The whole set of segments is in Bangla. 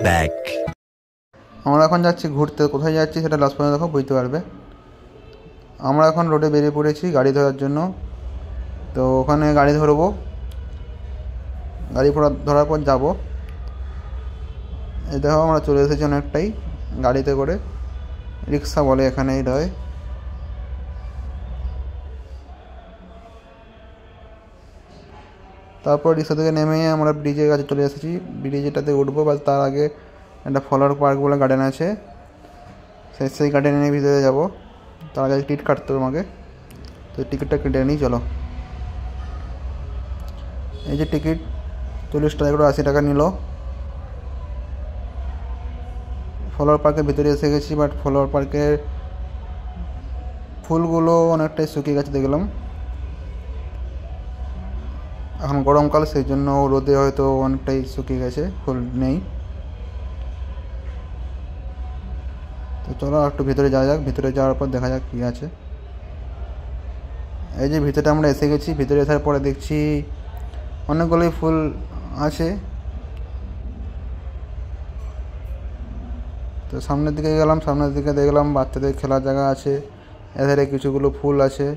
ব্যাক। আমরা এখন যাচ্ছি ঘুরতে। কোথায় যাচ্ছি সেটা লাস্ট পর্যন্ত দেখো, বুঝতে পারবে। আমরা এখন রোডে বেরিয়ে পড়েছি গাড়ি ধরার জন্য। তো ওখানে গাড়ি ধরবো, গাড়ি ধরার পর যাবো। এই দেখো আমরা চলে এসেছি অনেকটাই গাড়িতে করে, রিক্সা বলে এখানে এই রয়। তারপর রিক্সা থেকে নেমে আমরা ব্রিজের কাছে চলে এসেছি। ব্রিজেটাতে উঠবো, বা তার আগে একটা ফলোয়ার পার্ক বলে গার্ডেন আছে, সেই গার্ডেনের ভিতরে যাব। তার আগে টিকিট কাটতে হবে আমাকে, তো টিকিটটা কেটে নিই। চলো, এই যে টিকিট 40 টাকা করে 80 টাকা নিল। ফলোয়ার পার্কের ভিতরে এসে গেছি, বাট ফলোয়ার পার্কের ফুলগুলো অনেকটাই শুকিয়ে গেছে দেখলাম। এখন গরমকাল, সেই জন্য রোদে হয়তো অনেকটাই শুকিয়ে গেছে, ফুল নেই। তো চলো একটু ভিতরে যাওয়া যাক। ভিতরে যাওয়ার পর দেখা যাক কী আছে। এই যে ভিতরে আমরা এসে গেছি। ভিতরে আসার পরে দেখছি অনেকগুলোই ফুল আছে। তো সামনের দিকে গেলাম, সামনের দিকে দেখলাম বাচ্চাদের খেলার জায়গা আছে, এধারে কিছুগুলো ফুল আছে।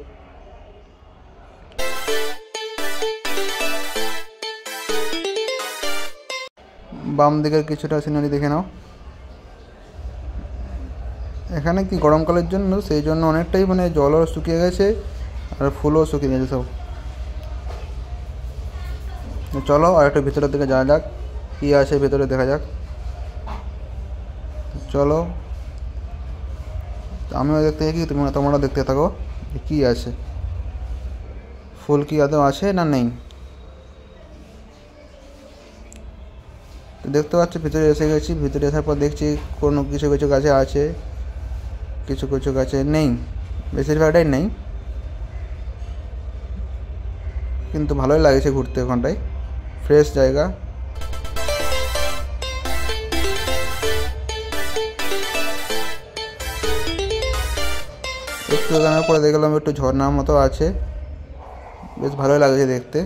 বাম দিকের কিছুটা সিনারি দেখে নাও। এখানে কি গরমকালের জন্য, সেই জন্য অনেকটাই মানে জলও শুকিয়ে গেছে আর ফুলও শুকিয়ে গেছে সব। চলো আর একটু ভিতরের দিকে যাওয়া যাক, কী আছে ভিতরে দেখা যাক। চলো, আমিও দেখতে থাকি, তোমরা দেখতে থাকো কী আছে, ফুল কি আদৌ আছে না নেই। তো দেখতে পাচ্ছি ভিতরে এসে গেছি। ভিতরে আসার পর দেখছি কোনো কিছু কিছু গাছে আছে, কিছু কিছু গাছে নেই, বেশিরভাগটাই নেই। কিন্তু ভালোই লাগছে ঘুরতে, ওখানটায় ফ্রেশ জায়গা। একটু এখানের পরে দেখলাম একটু ঝর্ণার মতো আছে, বেশ ভালোই লাগছে দেখতে।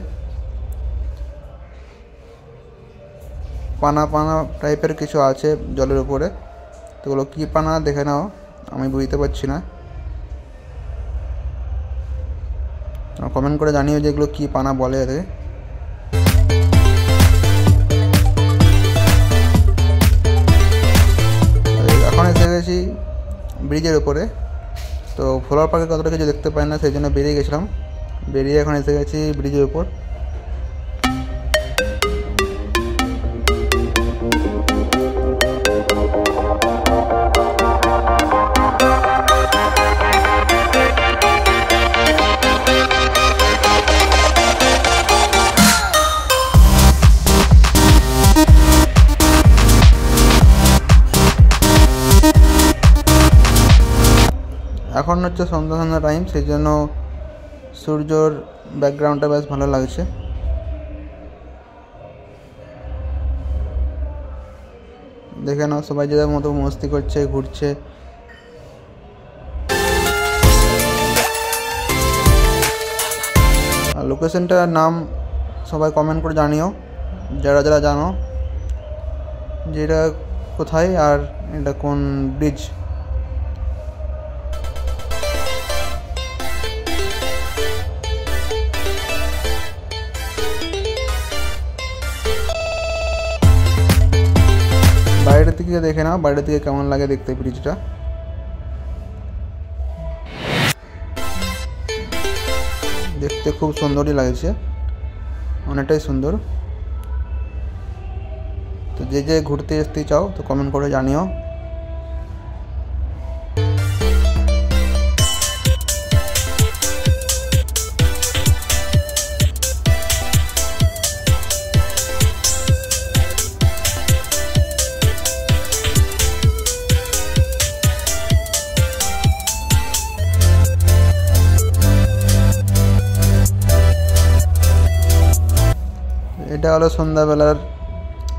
পানা পানা টাইপের কিছু আছে জলের উপরে, তো ওগুলো কী পানা দেখে নাও, আমি বুঝতে পারছি না। কমেন্ট করে জানিও যে এগুলো কী পানা বলে এদের। এখন এসে গেছি ব্রিজের উপরে। তো ফ্লোয়ার পার্কে কতটা কিছু দেখতে পাই না, সেই জন্য বেরিয়ে গেছিলাম। বেরিয়ে এখন এসে গেছি ব্রিজের উপর। এখন হচ্ছে সন্ধ্যা সন্ধ্যা টাইম, সেই জন্য সূর্যর ব্যাকগ্রাউন্ডটা বেশ ভালো লাগছে। দেখে নাও সবাই যাদের মতো মস্তি করছে, ঘুরছে। আর লোকেশনটার নাম সবাই কমেন্ট করে জানিও, যারা যারা জানো যে এটা কোথায় আর এটা কোন ব্রিজ। বাইরের থেকে দেখে নাও, বাইরের থেকে কেমন লাগে দেখতে ব্রিজটা। দেখতে খুব সুন্দরই লাগছে, অনেকটাই সুন্দর। তো যে যে ঘুরতে আসতে চাও তো কমেন্ট করে জানিও। এটা হলো সন্ধ্যাবেলার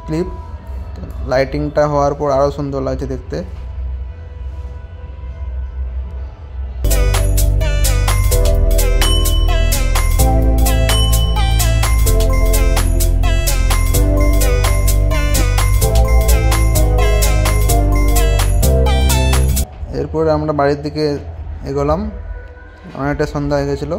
ক্লিপ। লাইটিংটা হওয়ার পর আরও সুন্দর লাগছে দেখতে। এরপরে আমরা বাড়ির দিকে এগোলাম, অনেকটা সন্ধ্যা হয়ে গেছিলো।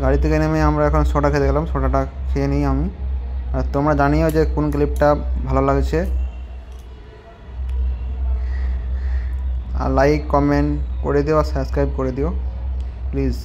গাড়ি থেকে নেমে আমরা এখন সোডা খেতে গেলাম, সোডাটা খেয়ে নিই আমি। আর তোমরা জানিও যে কোন ক্লিপটা ভালো লাগছে, আর লাইক কমেন্ট করে দিও আর সাবস্ক্রাইব করে দিও প্লিজ।